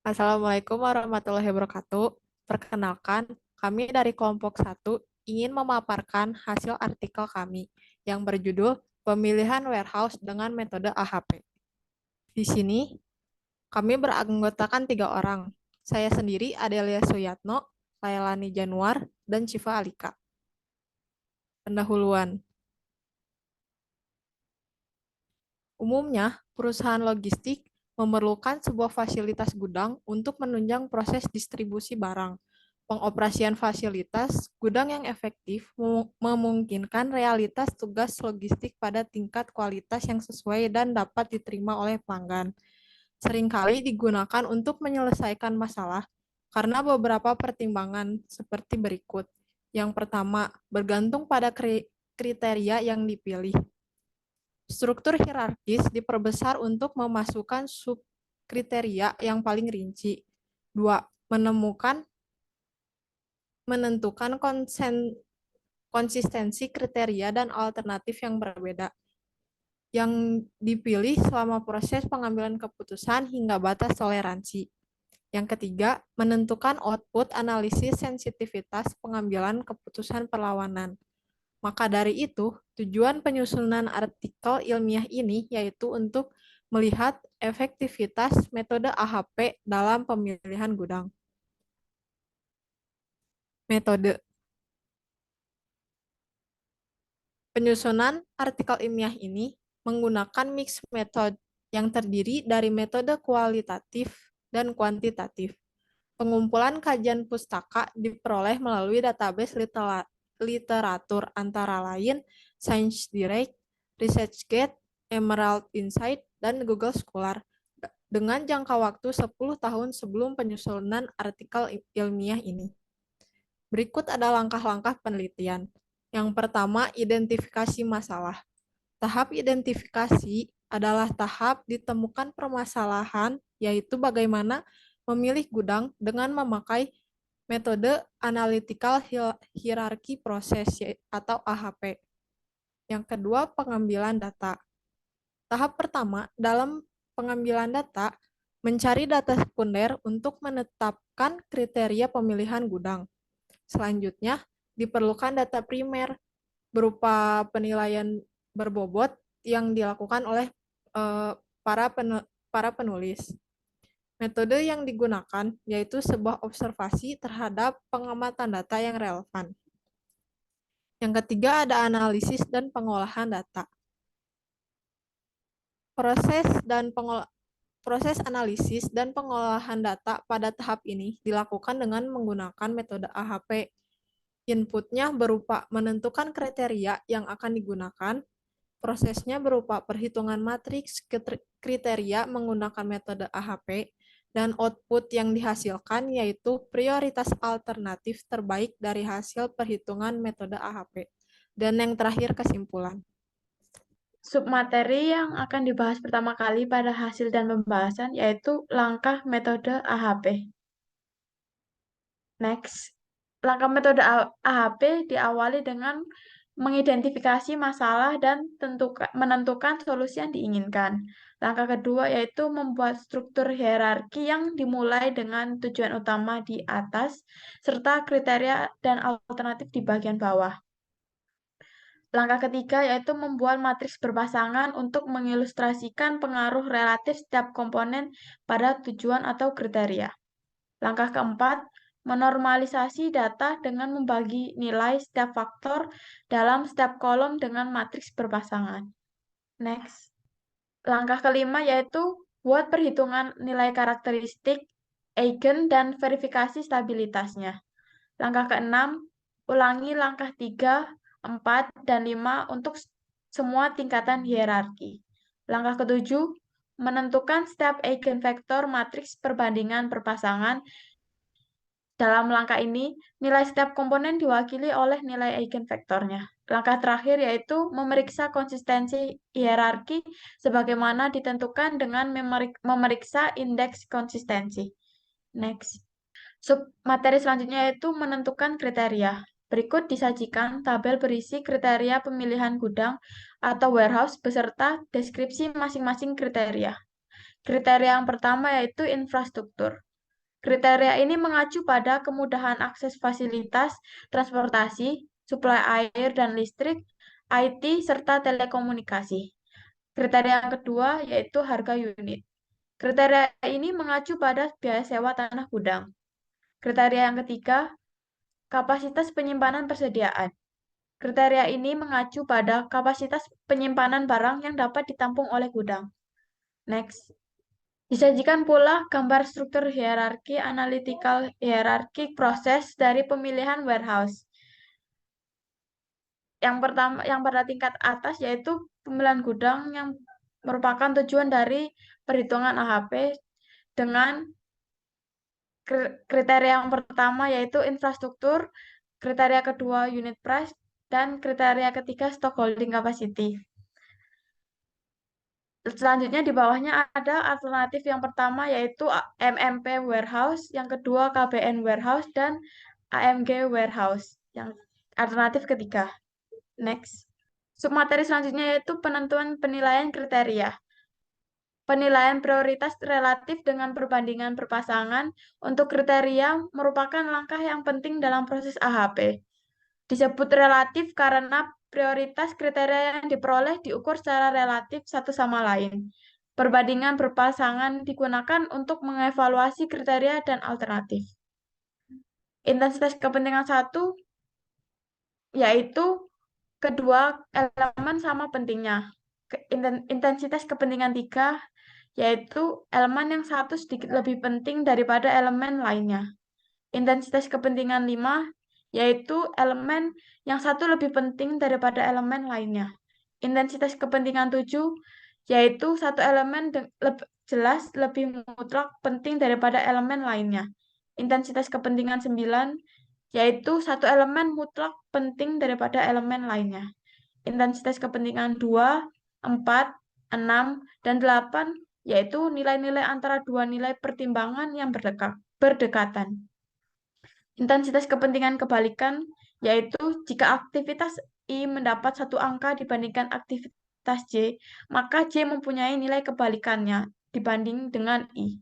Assalamualaikum warahmatullahi wabarakatuh. Perkenalkan, kami dari kelompok satu ingin memaparkan hasil artikel kami yang berjudul Pemilihan Warehouse dengan Metode AHP. Di sini, kami beranggotakan 3 orang. Saya sendiri, Adelia Suyatno, Lailani Januar, dan Civa Alika. Pendahuluan. Umumnya, perusahaan logistik memerlukan sebuah fasilitas gudang untuk menunjang proses distribusi barang. Pengoperasian fasilitas gudang yang efektif memungkinkan realitas tugas logistik pada tingkat kualitas yang sesuai dan dapat diterima oleh pelanggan. Seringkali digunakan untuk menyelesaikan masalah karena beberapa pertimbangan seperti berikut. Yang pertama, bergantung pada kriteria yang dipilih. Struktur hierarkis diperbesar untuk memasukkan subkriteria yang paling rinci. 2. Menentukan konsistensi kriteria dan alternatif yang berbeda yang dipilih selama proses pengambilan keputusan hingga batas toleransi. Yang ketiga, menentukan output analisis sensitivitas pengambilan keputusan perlawanan. Maka dari itu, tujuan penyusunan artikel ilmiah ini yaitu untuk melihat efektivitas metode AHP dalam pemilihan gudang. Metode penyusunan artikel ilmiah ini menggunakan mix method yang terdiri dari metode kualitatif dan kuantitatif. Pengumpulan kajian pustaka diperoleh melalui database literatur antara lain ScienceDirect, ResearchGate, Emerald Insight, dan Google Scholar dengan jangka waktu 10 tahun sebelum penyusunan artikel ilmiah ini. Berikut ada langkah-langkah penelitian. Yang pertama, identifikasi masalah. Tahap identifikasi adalah tahap ditemukan permasalahan, yaitu bagaimana memilih gudang dengan memakai metode analytical hierarchy process atau AHP. Yang kedua, pengambilan data. Tahap pertama dalam pengambilan data, mencari data sekunder untuk menetapkan kriteria pemilihan gudang. Selanjutnya, diperlukan data primer berupa penilaian berbobot yang dilakukan oleh para penulis. Metode yang digunakan yaitu sebuah observasi terhadap pengamatan data yang relevan. Yang ketiga ada analisis dan pengolahan data. Proses analisis dan pengolahan data pada tahap ini dilakukan dengan menggunakan metode AHP. Inputnya berupa menentukan kriteria yang akan digunakan, prosesnya berupa perhitungan matriks kriteria menggunakan metode AHP, dan output yang dihasilkan yaitu prioritas alternatif terbaik dari hasil perhitungan metode AHP. Dan yang terakhir kesimpulan. Submateri yang akan dibahas pertama kali pada hasil dan pembahasan yaitu langkah metode AHP. Next, langkah metode AHP diawali dengan mengidentifikasi masalah dan menentukan solusi yang diinginkan. Langkah kedua yaitu membuat struktur hierarki yang dimulai dengan tujuan utama di atas, serta kriteria dan alternatif di bagian bawah. Langkah ketiga yaitu membuat matriks berpasangan untuk mengilustrasikan pengaruh relatif setiap komponen pada tujuan atau kriteria. Langkah keempat, menormalisasi data dengan membagi nilai setiap faktor dalam setiap kolom dengan matriks berpasangan. Next. Langkah kelima yaitu buat perhitungan nilai karakteristik, eigen, dan verifikasi stabilitasnya. Langkah keenam, ulangi langkah 3, 4, dan 5 untuk semua tingkatan hierarki. Langkah ketujuh, menentukan setiap eigenvektor matriks perbandingan berpasangan. Dalam langkah ini, nilai setiap komponen diwakili oleh nilai eigenvektornya. Langkah terakhir yaitu memeriksa konsistensi hierarki sebagaimana ditentukan dengan memeriksa indeks konsistensi. Next. Submateri selanjutnya yaitu menentukan kriteria. Berikut disajikan tabel berisi kriteria pemilihan gudang atau warehouse beserta deskripsi masing-masing kriteria. Kriteria yang pertama yaitu infrastruktur. Kriteria ini mengacu pada kemudahan akses fasilitas transportasi, suplai air dan listrik, IT, serta telekomunikasi. Kriteria yang kedua yaitu harga unit. Kriteria ini mengacu pada biaya sewa tanah gudang. Kriteria yang ketiga, kapasitas penyimpanan persediaan. Kriteria ini mengacu pada kapasitas penyimpanan barang yang dapat ditampung oleh gudang. Next. Disajikan pula gambar struktur hierarki analytical hierarchy proses dari pemilihan warehouse. Yang pertama, yang pada tingkat atas yaitu pemilihan gudang yang merupakan tujuan dari perhitungan AHP dengan kriteria yang pertama yaitu infrastruktur, kriteria kedua unit price, dan kriteria ketiga stock holding capacity. Selanjutnya di bawahnya ada alternatif yang pertama yaitu MMP warehouse, yang kedua KBN warehouse, dan AMG warehouse. Yang alternatif ketiga. Next. Submateri selanjutnya yaitu penentuan penilaian kriteria. Penilaian prioritas relatif dengan perbandingan berpasangan untuk kriteria merupakan langkah yang penting dalam proses AHP. Disebut relatif karena prioritas kriteria yang diperoleh diukur secara relatif satu sama lain. Perbandingan berpasangan digunakan untuk mengevaluasi kriteria dan alternatif. Intensitas kepentingan satu yaitu kedua elemen sama pentingnya. Intensitas kepentingan tiga yaitu elemen yang satu sedikit lebih penting daripada elemen lainnya. Intensitas kepentingan 5 yaitu elemen yang satu lebih penting daripada elemen lainnya. Intensitas kepentingan 7 yaitu satu elemen jelas lebih mutlak penting daripada elemen lainnya. Intensitas kepentingan 9 yaitu satu elemen mutlak penting daripada elemen lainnya. Intensitas kepentingan 2, 4, 6, dan 8 yaitu nilai-nilai antara dua nilai pertimbangan yang berdekatan. Intensitas kepentingan kebalikan yaitu jika aktivitas I mendapat satu angka dibandingkan aktivitas J, maka J mempunyai nilai kebalikannya dibanding dengan I.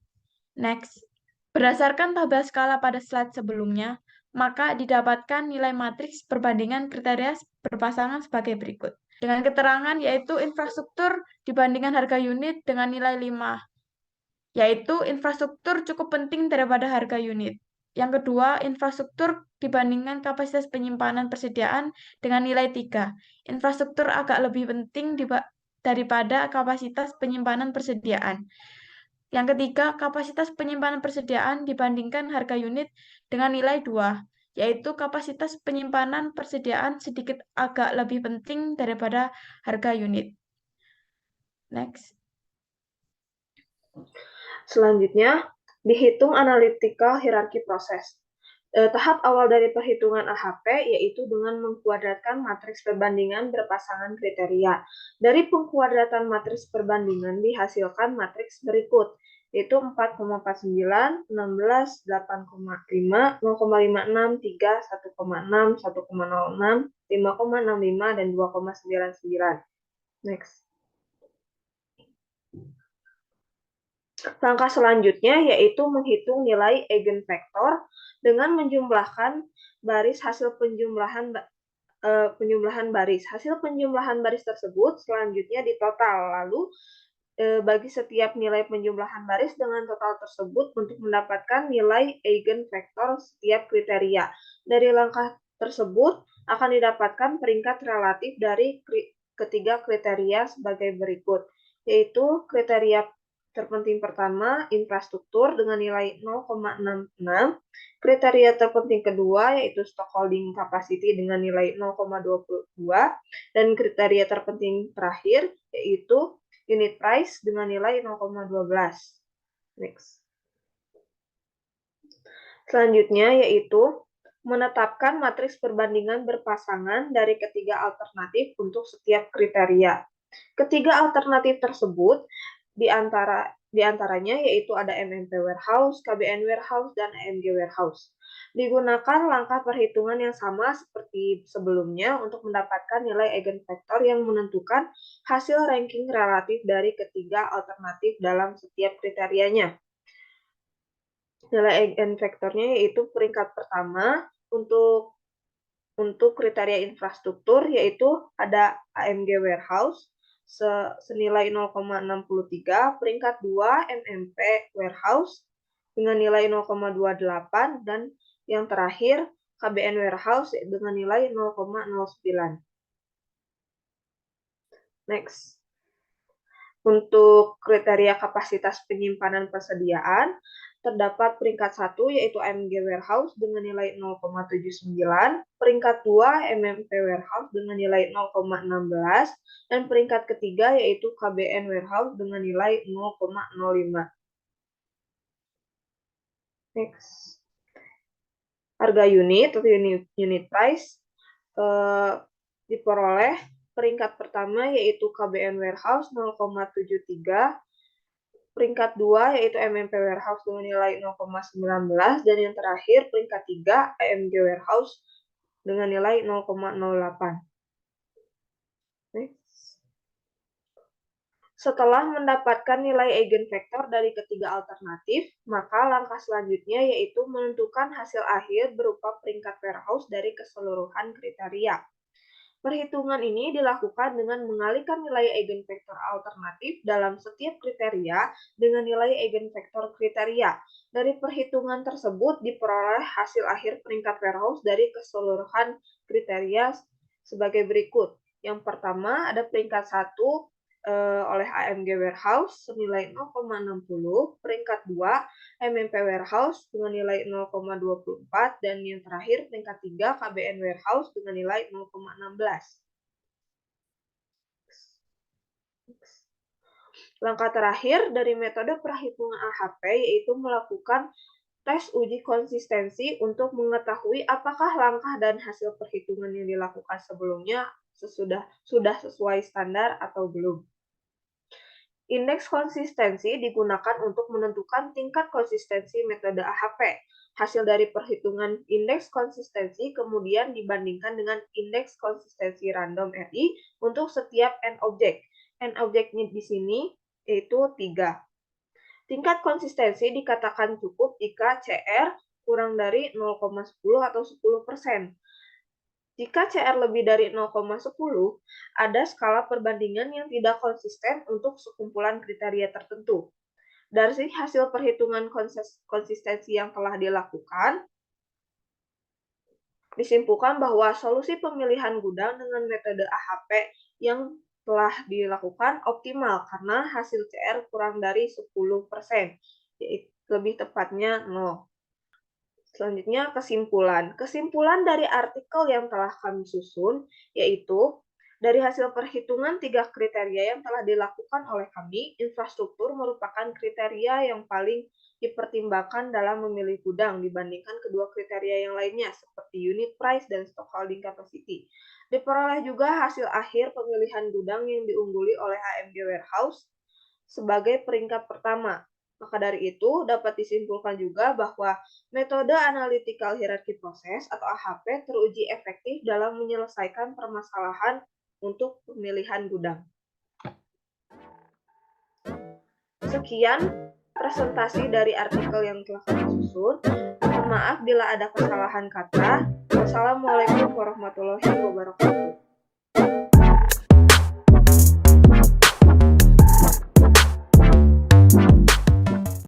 Next. Berdasarkan tabel skala pada slide sebelumnya, maka didapatkan nilai matriks perbandingan kriteria berpasangan sebagai berikut. Dengan keterangan yaitu infrastruktur dibandingkan harga unit dengan nilai 5, yaitu infrastruktur cukup penting daripada harga unit. Yang kedua, infrastruktur dibandingkan kapasitas penyimpanan persediaan dengan nilai 3. Infrastruktur agak lebih penting daripada kapasitas penyimpanan persediaan. Yang ketiga, kapasitas penyimpanan persediaan dibandingkan harga unit dengan nilai 2, yaitu kapasitas penyimpanan persediaan sedikit agak lebih penting daripada harga unit. Next. Selanjutnya, dihitung analytical hierarchy proses. Tahap awal dari perhitungan AHP yaitu dengan mengkuadratkan matriks perbandingan berpasangan kriteria. Dari pengkuadratan matriks perbandingan dihasilkan matriks berikut, yaitu 4,49, 16, 8,5, 0,56, 3, 1,6, 1,06, 5,65, dan 2,99. Next. Langkah selanjutnya yaitu menghitung nilai eigenvektor dengan menjumlahkan baris hasil penjumlahan baris. Hasil penjumlahan baris tersebut selanjutnya ditotal, lalu bagi setiap nilai penjumlahan baris dengan total tersebut untuk mendapatkan nilai eigenvektor setiap kriteria. Dari langkah tersebut akan didapatkan peringkat relatif dari ketiga kriteria sebagai berikut, yaitu kriteria terpenting pertama, infrastruktur dengan nilai 0,66. Kriteria terpenting kedua yaitu stock holding capacity dengan nilai 0,22. Dan kriteria terpenting terakhir yaitu unit price dengan nilai 0,12. Next. Selanjutnya yaitu menetapkan matriks perbandingan berpasangan dari ketiga alternatif untuk setiap kriteria. Ketiga alternatif tersebut di antaranya yaitu ada MMP warehouse, KBN warehouse, dan AMG warehouse. Digunakan langkah perhitungan yang sama seperti sebelumnya untuk mendapatkan nilai eigenvektor yang menentukan hasil ranking relatif dari ketiga alternatif dalam setiap kriterianya. Nilai eigenvektornya yaitu peringkat pertama untuk kriteria infrastruktur, yaitu ada AMG Warehouse senilai 0,63, peringkat 2 MMP Warehouse dengan nilai 0,28, dan yang terakhir KBN Warehouse dengan nilai 0,09. Next. Untuk kriteria kapasitas penyimpanan persediaan, terdapat peringkat 1 yaitu AMG Warehouse dengan nilai 0,79, peringkat 2 MMP Warehouse dengan nilai 0,16, dan peringkat ketiga yaitu KBN Warehouse dengan nilai 0,05. Next. Harga unit atau unit price diperoleh peringkat pertama yaitu KBN Warehouse 0,73, peringkat 2 yaitu MMP Warehouse dengan nilai 0,19, dan yang terakhir peringkat 3 AMG Warehouse dengan nilai 0,08. Setelah mendapatkan nilai eigenvektor dari ketiga alternatif, maka langkah selanjutnya yaitu menentukan hasil akhir berupa peringkat warehouse dari keseluruhan kriteria. Perhitungan ini dilakukan dengan mengalihkan nilai eigenvektor alternatif dalam setiap kriteria dengan nilai eigenvektor kriteria. Dari perhitungan tersebut diperoleh hasil akhir peringkat warehouse dari keseluruhan kriteria sebagai berikut. Yang pertama ada peringkat 1 oleh AMG Warehouse senilai 0,60, peringkat 2 MMP Warehouse dengan nilai 0,24, dan yang terakhir peringkat 3 KBN Warehouse dengan nilai 0,16. Langkah terakhir dari metode perhitungan AHP yaitu melakukan tes uji konsistensi untuk mengetahui apakah langkah dan hasil perhitungan yang dilakukan sebelumnya sudah sesuai standar atau belum. Indeks konsistensi digunakan untuk menentukan tingkat konsistensi metode AHP. Hasil dari perhitungan indeks konsistensi kemudian dibandingkan dengan indeks konsistensi random RI untuk setiap N objek. N objeknya di sini yaitu 3. Tingkat konsistensi dikatakan cukup jika CR kurang dari 0,10 atau 10%. Jika CR lebih dari 0,10, ada skala perbandingan yang tidak konsisten untuk sekumpulan kriteria tertentu. Dari hasil perhitungan konsistensi yang telah dilakukan, disimpulkan bahwa solusi pemilihan gudang dengan metode AHP yang telah dilakukan optimal karena hasil CR kurang dari 10%, yaitu lebih tepatnya 0. Selanjutnya kesimpulan. Kesimpulan dari artikel yang telah kami susun yaitu dari hasil perhitungan 3 kriteria yang telah dilakukan oleh kami, infrastruktur merupakan kriteria yang paling dipertimbangkan dalam memilih gudang dibandingkan kedua kriteria yang lainnya seperti unit price dan stock holding capacity. Diperoleh juga hasil akhir pemilihan gudang yang diungguli oleh AMG Warehouse sebagai peringkat pertama. Maka dari itu, dapat disimpulkan juga bahwa metode analytical hierarchy process atau AHP teruji efektif dalam menyelesaikan permasalahan untuk pemilihan gudang. Sekian presentasi dari artikel yang telah kami susun. Mohon maaf bila ada kesalahan kata. Wassalamualaikum warahmatullahi wabarakatuh.